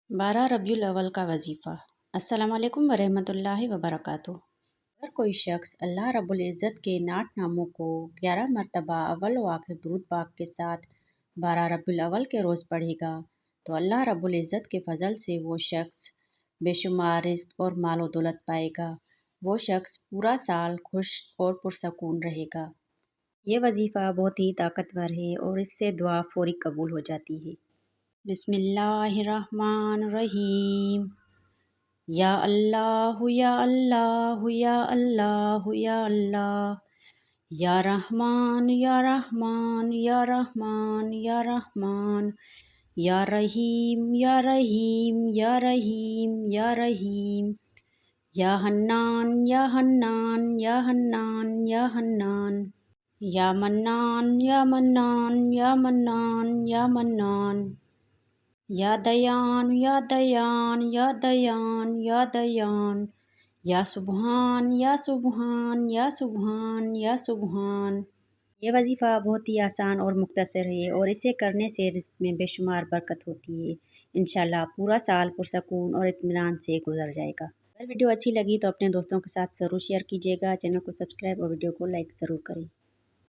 12 रबीउल अव्वल का वजीफ़ा। अस्सलाम वालेकुम वरहमतुल्लाहि वबरकातुहू। अगर कोई शख्स अल्लाह रब्बुल इज़्ज़त के नात नामों को 11 मरतबा अव्वल व आखिर दुरूद पाक के साथ 12 रबीउल अव्वल के रोज़ पढ़ेगा तो अल्लाह रब्बुल इज़्ज़त के फ़ज़ल से वो शख्स बेशुमार रिज़्क़ और माल व दौलत पाएगा। वो शख्स पूरा साल खुश और पुरसकून रहेगा। ये वजीफ़ा बहुत ही ताकतवर है और इससे दुआ फौरी कबूल हो जाती है। बिस्मिल्लाहिर्रहमानिर्रहीम। या अल्लाह या अल्लाह या अल्लाह या अल्लाह। या रहमान या रहमान या रहमान या रहमान। या रहीम या रहीम या रहीम या रहीम। या हन्नान या हन्नान या हन्नान या हन्नान। या मन्नान या मन्नान या मन्नान या मन्नान। या दयान या दयान या दयान या दयान। या सुबहान या सुबहान या सुबहान या सुबहान। ये वजीफ़ा बहुत ही आसान और मुख्तसर है और इसे करने से रिज़्क़ में बेशुमार बरकत होती है। इंशाअल्लाह पूरा साल पुरसकून और इत्मीनान से गुजर जाएगा। अगर वीडियो अच्छी लगी तो अपने दोस्तों के साथ ज़रूर शेयर कीजिएगा। चैनल को सब्सक्राइब और वीडियो को लाइक ज़रूर करें।